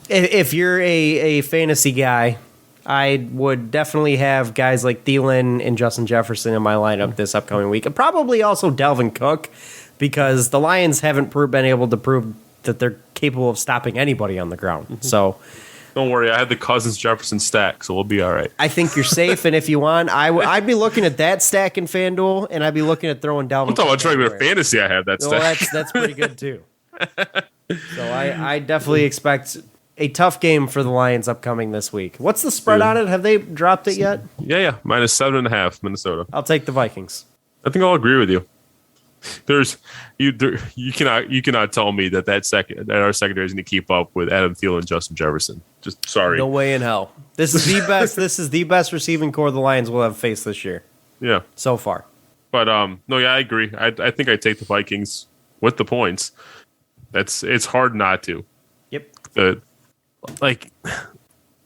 if you're a fantasy guy, I would definitely have guys like Thielen and Justin Jefferson in my lineup this upcoming week. And probably also Dalvin Cook, because the Lions haven't been able to prove that they're capable of stopping anybody on the ground. Mm-hmm. So don't worry, I had the Cousins Jefferson stack, so we'll be all right. I think you're safe, and if you want, I'd be looking at that stack in FanDuel, and I'd be looking at throwing Dalvin. I'm talking about regular fantasy. I have that stack. Well, that's pretty good too. So I definitely expect a tough game for the Lions upcoming this week. What's the spread on it? Have they dropped it yet? Yeah, -7.5 Minnesota. I'll take the Vikings. I think I'll agree with you. You cannot tell me that our secondary is going to keep up with Adam Thielen and Justin Jefferson. Just sorry. No way in hell. This is the best. This is the best receiving core the Lions will have faced this year. Yeah, so far. But no, yeah, I agree. I think I take the Vikings with the points. It's hard not to. Yep. I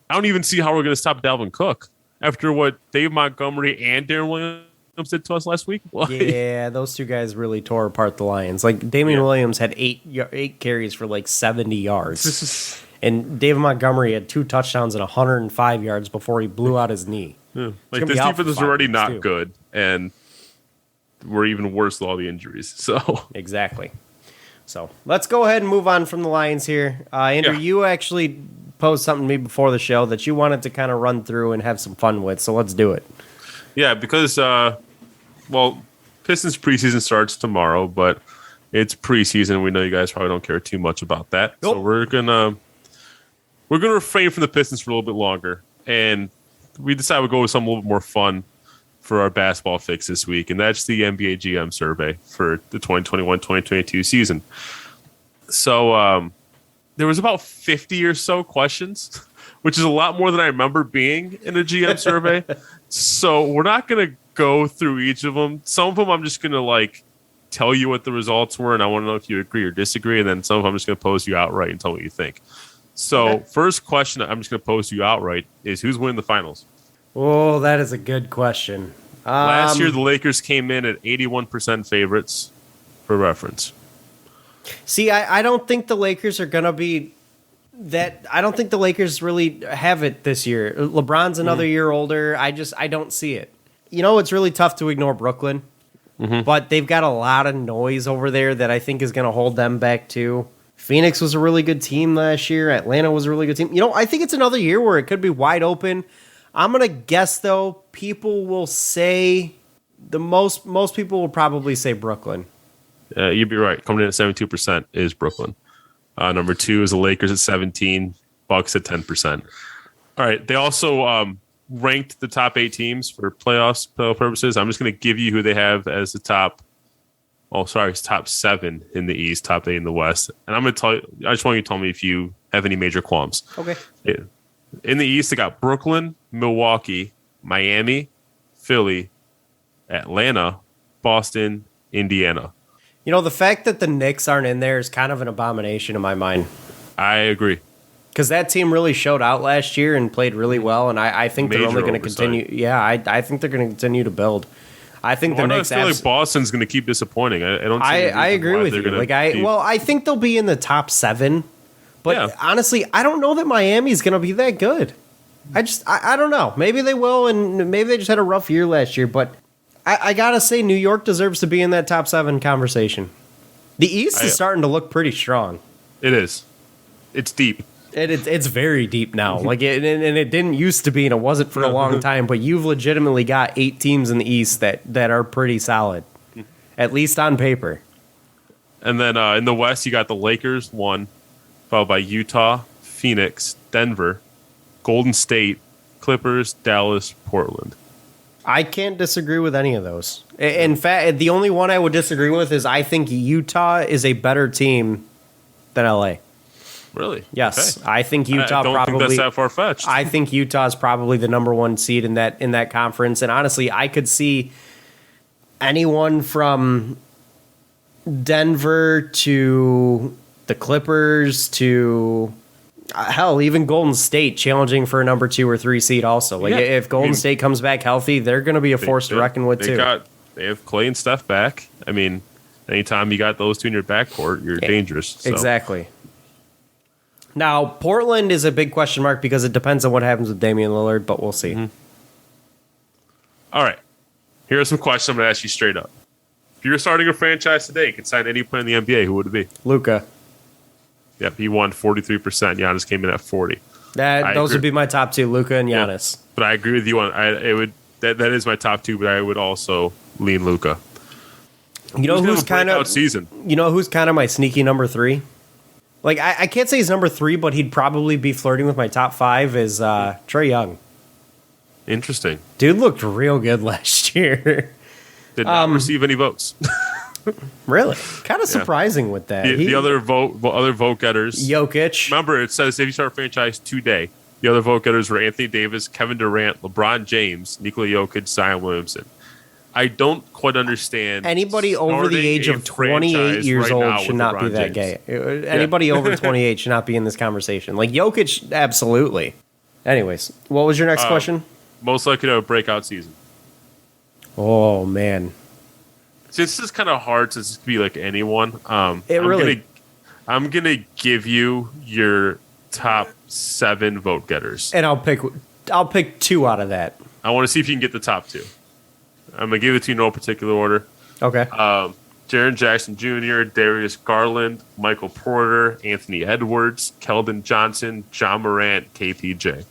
don't even see how we're going to stop Dalvin Cook after what Dave Montgomery and Darren Williams did to us last week. Yeah, those two guys really tore apart the Lions. Like Damian Williams had eight carries for like 70 yards, and David Montgomery had 2 touchdowns and 105 yards before he blew out his knee. Yeah. Like this defense is already not good, and we're even worse with all the injuries. So exactly. So let's go ahead and move on from the Lions here. Andrew, you actually posed something to me before the show that you wanted to kind of run through and have some fun with. So let's do it. Yeah, because Pistons preseason starts tomorrow, but it's preseason. We know you guys probably don't care too much about that, so we're gonna refrain from the Pistons for a little bit longer, and we decided we'd go with something a little bit more fun for our basketball fix this week, and that's the NBA GM survey for the 2021-2022 season. So there was about 50 or so questions, which is a lot more than I remember being in a GM survey. So we're not going to go through each of them. Some of them I'm just going to tell you what the results were, and I want to know if you agree or disagree, and then some of them I'm just going to pose you outright and tell me what you think. So First question I'm just going to pose to you outright is, who's winning the finals? Oh, that is a good question. Last year, the Lakers came in at 81% favorites, for reference. See, I don't think the Lakers are going to be that. I don't think the Lakers really have it this year. LeBron's another year older. I don't see it. You know, it's really tough to ignore Brooklyn, but they've got a lot of noise over there that I think is going to hold them back too. Phoenix was a really good team last year. Atlanta was a really good team. You know, I think it's another year where it could be wide open. I'm going to guess, though, people will say most people will probably say Brooklyn. You'd be right. Coming in at 72% is Brooklyn. Number 2 is the Lakers at 17%, Bucks at 10%. All right. They also ranked the top 8 teams for playoff purposes. I'm just going to give you who they have as the top. It's top 7 in the East, top 8 in the West. And I'm going to tell you, I just want you to tell me if you have any major qualms. Okay. Yeah. In the East, they got Brooklyn, Milwaukee, Miami, Philly, Atlanta, Boston, Indiana. You know, the fact that the Knicks aren't in there is kind of an abomination in my mind. I agree. Because that team really showed out last year and played really well, and I think they're only going to continue. Yeah, I think they're going to continue to build. I think the Knicks. I feel like Boston's going to keep disappointing. I don't. I agree with you. I think they'll be in the top 7. But honestly, I don't know that Miami's going to be that good. I don't know. Maybe they will, and maybe they just had a rough year last year. But I got to say, New York deserves to be in that top 7 conversation. The East is starting to look pretty strong. It is. It's deep. It's very deep now. And it didn't used to be, and it wasn't for a long time. But you've legitimately got 8 teams in the East that are pretty solid, at least on paper. And then in the West, you got the Lakers 1. Followed by Utah, Phoenix, Denver, Golden State, Clippers, Dallas, Portland. I can't disagree with any of those. In fact, the only one I would disagree with is I think Utah is a better team than LA. Really? Yes, Okay. I think Utah I don't probably. think that's that far fetched. I think Utah's probably the number one seed in that conference, and honestly, I could see anyone from Denver to the Clippers to hell, even Golden State challenging for a number 2 or 3 seed. Also, like if Golden State comes back healthy, they're going to be a force to reckon with too. They have Clay and Steph back. I mean, anytime you got those two in your backcourt, you're dangerous. So. Exactly. Now, Portland is a big question mark because it depends on what happens with Damian Lillard, but we'll see. Mm-hmm. All right. Here are some questions I'm going to ask you straight up. If you were starting a franchise today, you could sign any player in the NBA, who would it be? Luka. Yep, he won 43%. Giannis came in at 40. Those would be my top 2, Luka and Giannis. Yeah, but I agree with you on that is my top 2, but I would also lean Luka. You know who's kind of season. You know who's kind of my sneaky number 3? Like I can't say he's number 3, but he'd probably be flirting with my top 5 is Trae Young. Interesting. Dude looked real good last year. Did not receive any votes. Really? Kind of surprising with that. The other vote getters. Jokic. Remember, it says if you start a franchise today, the other vote getters were Anthony Davis, Kevin Durant, LeBron James, Nikola Jokic, Zion Williamson. I don't quite understand. Anybody over the age of 28 years old should not be that gay. Anybody over 28 should not be in this conversation. Like Jokic, absolutely. Anyways, what was your next question? Most likely to have a breakout season. Oh, man. See, this is kind of hard since it could be like anyone. I'm gonna give you your top 7 vote getters, and I'll pick 2 out of that. I want to see if you can get the top 2. I'm gonna give it to you in no particular order. Okay. Jaren Jackson Jr., Darius Garland, Michael Porter, Anthony Edwards, Keldon Johnson, John Morant, KPJ.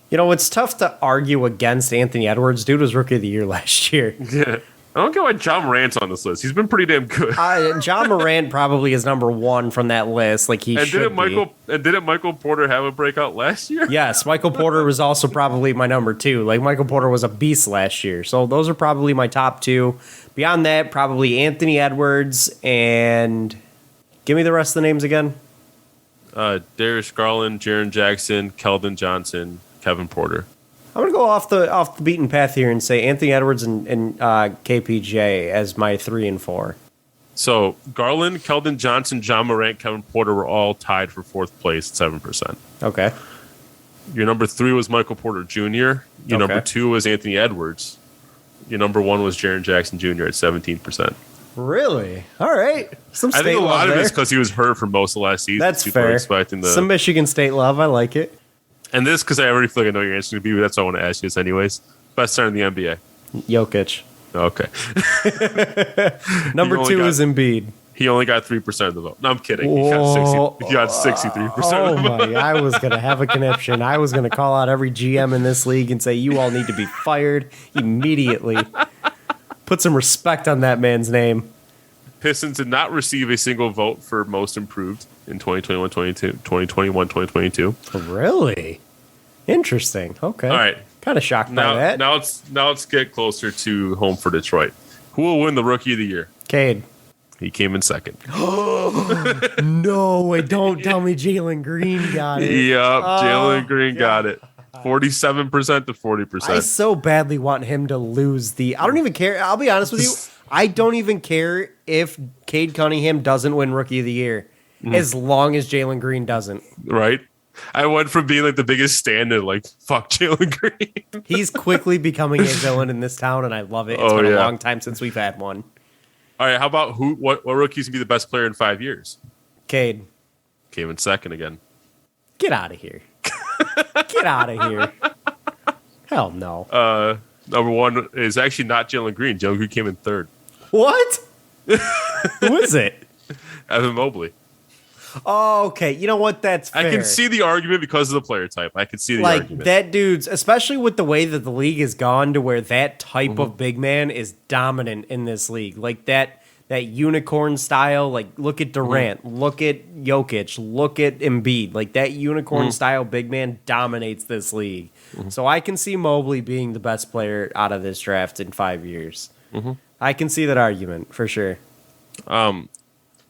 You know, it's tough to argue against Anthony Edwards. Dude was Rookie of the Year last year. Yeah. I don't get why John Morant's on this list. He's been pretty damn good. John Morant probably is number 1 from that list. Like he should be. And didn't Michael Porter have a breakout last year? Yes, Michael Porter was also probably my number 2. Like Michael Porter was a beast last year. So those are probably my top 2. Beyond that, probably Anthony Edwards and give me the rest of the names again. Darius Garland, Jaren Jackson, Keldon Johnson, Kevin Porter. I'm gonna go off the beaten path here and say Anthony Edwards and KPJ as my 3 and 4. So Garland, Keldon Johnson, John Morant, Kevin Porter were all tied for 4th place at 7%. Okay. Your number 3 was Michael Porter Jr. Your number 2 was Anthony Edwards. Your number 1 was Jaren Jackson Jr. at 17%. Really? All right. Some state I think a lot love of there. it's because he was hurt for most of last season. That's People fair. are expecting Some Michigan State love. I like it. And this, because I already feel like I know your answer to be, but that's what I want to ask you this anyways. Best center in the NBA. Jokic. Okay. Number 2 is Embiid. He only got 3% of the vote. No, I'm kidding. He got 63% of the vote. Oh my! I was gonna have a conniption. I was gonna call out every GM in this league and say you all need to be fired immediately. Put some respect on that man's name. Pistons did not receive a single vote for most improved in 2021-2022. Really? Interesting. Okay. All right. Kind of shocked by that. Now let's get closer to home for Detroit. Who will win the Rookie of the Year? Cade. He came in second. No way. Don't tell me Jalen Green got it. Yep. Jalen Green got it. 47% to 40%. I so badly want him to lose I don't even care. I'll be honest with you. I don't even care if Cade Cunningham doesn't win Rookie of the Year, as long as Jalen Green doesn't. Right? I went from being like the biggest stand to like, fuck Jalen Green. He's quickly becoming a villain in this town, and I love it. It's been a long time since we've had one. All right, how about what rookies can be the best player in 5 years? Cade. Came in second again. Get out of here. Get out of here. Hell no. Number 1 is actually not Jalen Green. Jalen Green came in third. What? Who is it? Evan Mobley. Oh, okay. You know what? That's fair. I can see the argument because of the player type. I can see the argument. That dude's, especially with the way that the league has gone to where that type of big man is dominant in this league. Like that unicorn style. Like look at Durant, look at Jokic, look at Embiid. Like that unicorn style big man dominates this league. So I can see Mobley being the best player out of this draft in 5 years. I can see that argument for sure.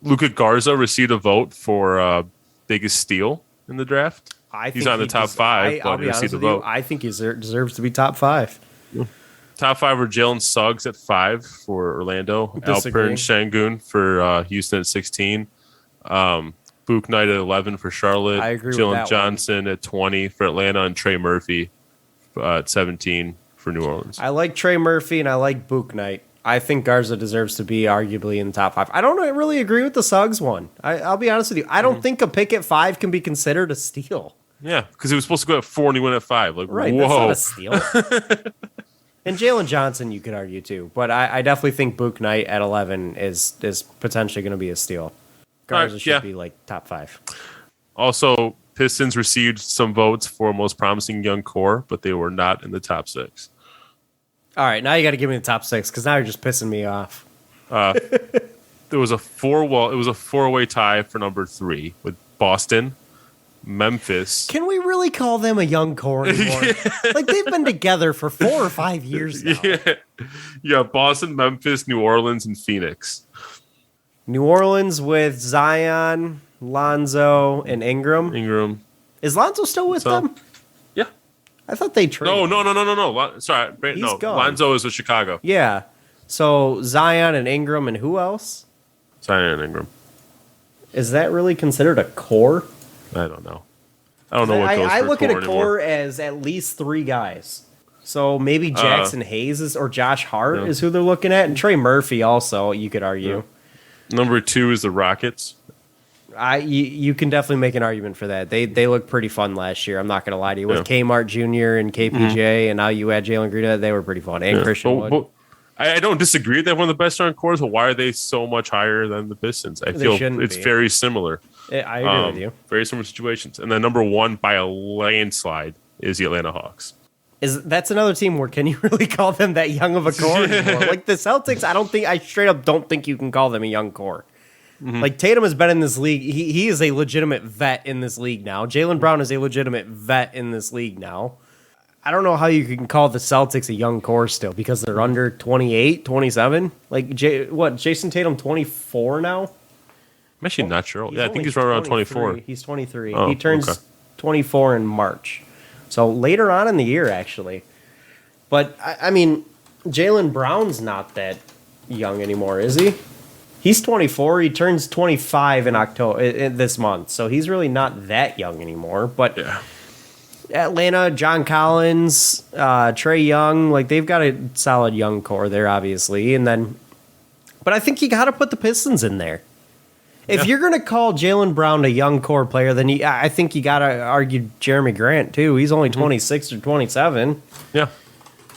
Luka Garza received a vote for biggest steal in the draft. He's think on the top five, I'll but be you'll see honest the with you. vote. I think he deserves to be top 5. Top 5 are Jalen Suggs at 5 for Orlando, Disagree. Alperen Şengün for Houston at 16, Book Knight at 11 for Charlotte, I agree with Jalen that one. Johnson at 20 for Atlanta, and Trey Murphy at 17 for New Orleans. I like Trey Murphy and I like Book Knight. I think Garza deserves to be arguably in the top 5. I don't really agree with the Suggs one. I'll be honest with you. I don't think a pick at 5 can be considered a steal. Yeah, because he was supposed to go at 4 and he went at 5. Like, Right, whoa. that's not a steal. And Jalen Johnson, you could argue too, but I definitely think Book Knight at 11 is potentially going to be a steal. Garza should be like top 5. Also, Pistons received some votes for most promising young core, but they were not in the top 6. All right, now you got to give me the top 6 because now you're just pissing me off. There was a four-way tie for number 3 with Boston, Memphis. Can we really call them a young core anymore? Like they've been together for 4 or 5 years now. Yeah, Boston, Memphis, New Orleans, and Phoenix. New Orleans with Zion, Lonzo, and Ingram. Is Lonzo still with them? Yeah. I thought they traded. No. Sorry, no. gone. Lonzo is with Chicago. Yeah. So Zion and Ingram and who else? Zion and Ingram. Is that really considered a core? I don't know. I don't know what goes I for look core at a anymore. core as at least 3 guys. So maybe Jackson Hayes or Josh Hart is who they're looking at, and Trey Murphy also. You could argue. Yeah. Number 2 is the Rockets. You can definitely make an argument for that. They looked pretty fun last year. I'm not going to lie to you. With Kmart Jr. and KPJ, and now you add Jalen Green, they were pretty fun. And Christian Wood. But I don't disagree that they're one of the best young cores, but why are they so much higher than the Pistons? I feel it's very similar. I agree with you. Very similar situations. And then number 1 by a landslide is the Atlanta Hawks. That's another team where can you really call them that young of a core anymore? Like the Celtics, I straight up don't think you can call them a young core. Mm-hmm. Like Tatum has been in this league. He is a legitimate vet in this league now. Jaylen Brown is a legitimate vet in this league now. I don't know how you can call the Celtics a young core still because they're under 28, 27. Like Jason Tatum 24 now? I'm actually not sure. Yeah, I think he's right around 24. He's 23. Oh, he turns 24 in March. So later on in the year, actually. But, I mean, Jaylen Brown's not that young anymore, is he? He's 24. He turns 25 in October this month. So he's really not that young anymore. But Atlanta, John Collins, Trae Young, like they've got a solid young core there, obviously. But I think you got to put the Pistons in there. If you're going to call Jaylen Brown a young core player, then I think you got to argue Jeremy Grant, too. He's only 26 or 27. Yeah.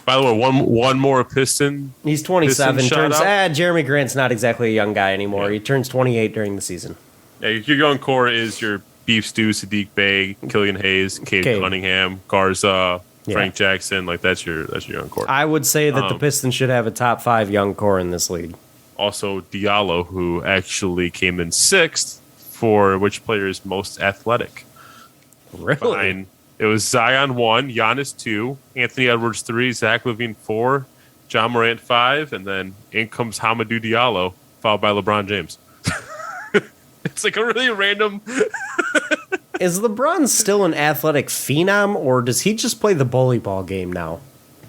By the way, one more Piston. He's 27. Piston Jeremy Grant's not exactly a young guy anymore. Yeah. He turns 28 during the season. Yeah, your young core is your Beef Stew, Sadiq Bey, Killian Hayes, Cade Cunningham, Garza, Frank Jackson. Like that's your young core. I would say that the Pistons should have a top 5 young core in this league. Also, Diallo, who actually came in 6th for which player is most athletic. Really? It was Zion 1, Giannis 2, Anthony Edwards 3, Zach LaVine 4, John Morant 5, and then in comes Hamidou Diallo, followed by LeBron James. It's like a really random... Is LeBron still an athletic phenom, or does he just play the bully ball game now?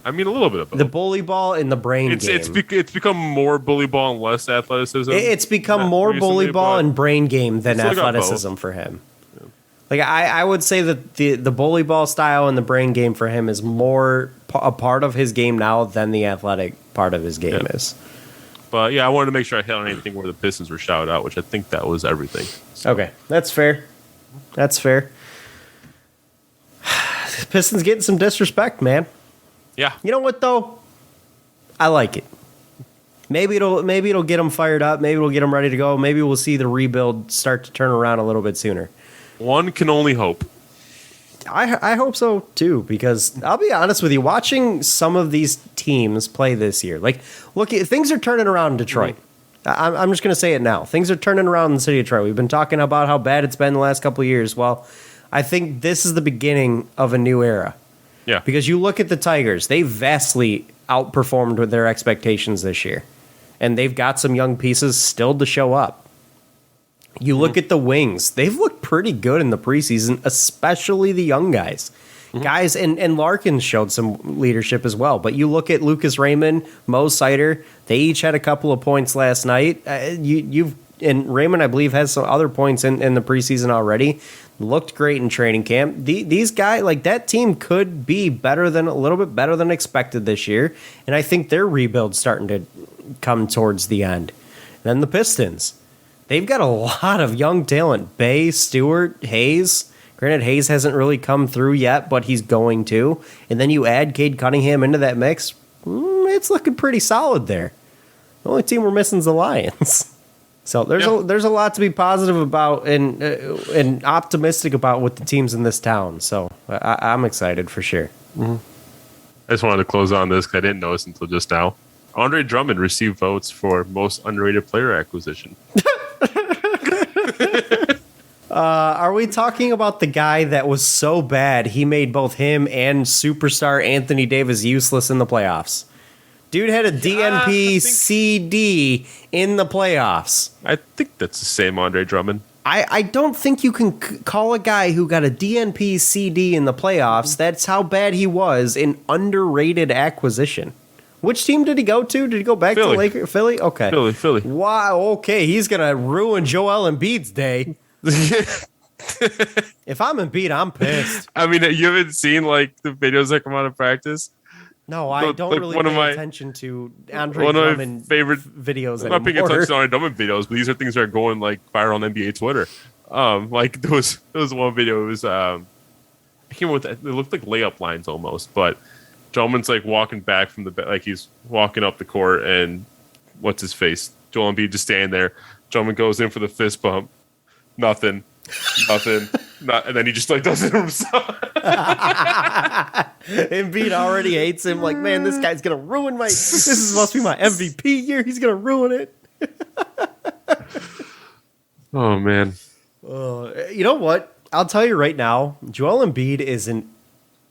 I mean, a little bit of both. The bully ball and the brain game. It's become more bully ball and less athleticism. It's become more bully ball and brain game than athleticism for him. Yeah. Like I would say that the bully ball style and the brain game for him is more a part of his game now than the athletic part of his game is. But yeah, I wanted to make sure I hit on anything where the Pistons were shouted out, which I think that was everything. So. Okay, that's fair. That's fair. Pistons getting some disrespect, man. Yeah. You know what though? I like it. Maybe it'll get them fired up. Maybe it'll get them ready to go. Maybe we'll see the rebuild start to turn around a little bit sooner. One can only hope. I hope so too, because I'll be honest with you, watching some of these teams play this year, like things are turning around in Detroit. Mm-hmm. I'm just going to say it now. Things are turning around in the city of Detroit. We've been talking about how bad it's been the last couple of years. Well, I think this is the beginning of a new era. Yeah. Because you look at the Tigers, they vastly outperformed with their expectations this year. And they've got some young pieces still to show up. You look at the Wings, they've looked pretty good in the preseason, especially the young guys. Guys, and Larkin showed some leadership as well. But you look at Lucas Raymond, Mo Sider, they each had a couple of points last night. And Raymond, I believe, has some other points in the preseason already. Looked great in training camp. These guys, like that team could be a little bit better than expected this year. And I think their rebuild's starting to come towards the end. Then the Pistons. They've got a lot of young talent. Bay, Stewart, Hayes. Granted, Hayes hasn't really come through yet, but he's going to. And then you add Cade Cunningham into that mix. It's looking pretty solid there. The only team we're missing is the Lions. So there's a lot to be positive about and optimistic about with the teams in this town. So I'm excited for sure. I just wanted to close on this because I didn't notice until just now. Andre Drummond received votes for most underrated player acquisition. Are we talking about the guy that was so bad he made both him and superstar Anthony Davis useless in the playoffs? Dude had a DNP CD in the playoffs. I think that's the same Andre Drummond. I don't think you can call a guy who got a DNP CD in the playoffs. That's how bad he was, an underrated acquisition. Which team did he go to? Did he go back to Lakers? Philly? Okay. Philly. Wow, okay. He's going to ruin Joel Embiid's day. If I'm Embiid, I'm pissed. I mean, you haven't seen like the videos that come out of practice? No, I don't really pay attention to Andre Drummond favorite videos anymore. I'm not paying attention to Andre Drummond videos, but these are things that are going like viral on NBA Twitter. Like there was one video. It was I came up with it looked like layup lines almost, but Drummond's like walking back from the like he's walking up the court, and what's his face? Joel Embiid just standing there. Drummond goes in for the fist bump. Nothing. And then he just like does it himself. Embiid already hates him. Like, man, this guy's gonna ruin my. This is supposed to be my MVP year. He's gonna ruin it. Oh man. You know what? I'll tell you right now. Joel Embiid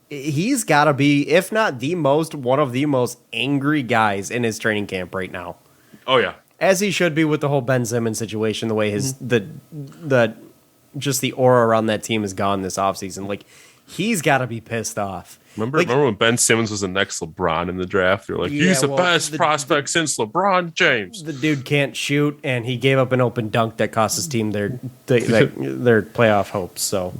he's got to be, if not one of the most angry guys in his training camp right now. Oh yeah. As he should be with the whole Ben Simmons situation, the way just the aura around that team is gone this offseason. Like, he's got to be pissed off. Remember when Ben Simmons was the next LeBron in the draft? You're like, he's the best prospect since LeBron James. The dude can't shoot, and he gave up an open dunk that cost his team their playoff hopes. So,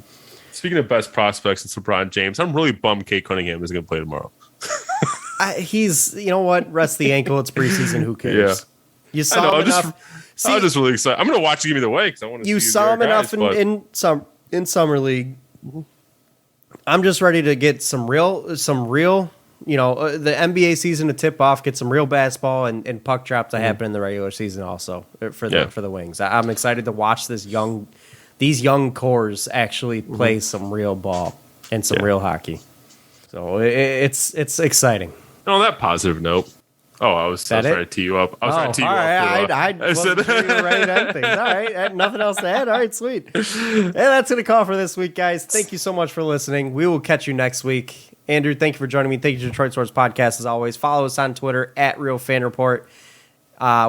speaking of best prospects since LeBron James, I'm really bummed Cade Cunningham is going to play tomorrow. You know what? Rest the ankle. It's preseason. Who cares? Yeah. You saw him enough. I'm just really excited. I'm going to watch the game either way because I want to see you saw him enough in summer league. I'm just ready to get some real, the NBA season to tip off, get some real basketball and puck drop to happen in the regular season also for the Wings. I'm excited to watch these young cores actually play some real ball and some real hockey. So it's exciting. And on that positive note. Oh, I was trying to tee you up. I was trying to tee you up. I wasn't sure you were ready to end things. All right. I had nothing else to add. All right, sweet. And that's going to call for this week, guys. Thank you so much for listening. We will catch you next week. Andrew, thank you for joining me. Thank you to Detroit Sports Podcast, as always. Follow us on Twitter, @RealFanReport.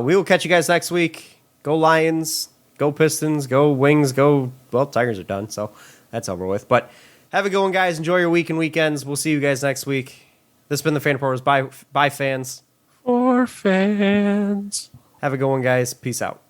We will catch you guys next week. Go Lions. Go Pistons. Go Wings. Tigers are done, so that's over with. But have a good one, guys. Enjoy your week and weekends. We'll see you guys next week. This has been the Fan Reporters. Bye, fans. For fans. Have a good one, guys. Peace out.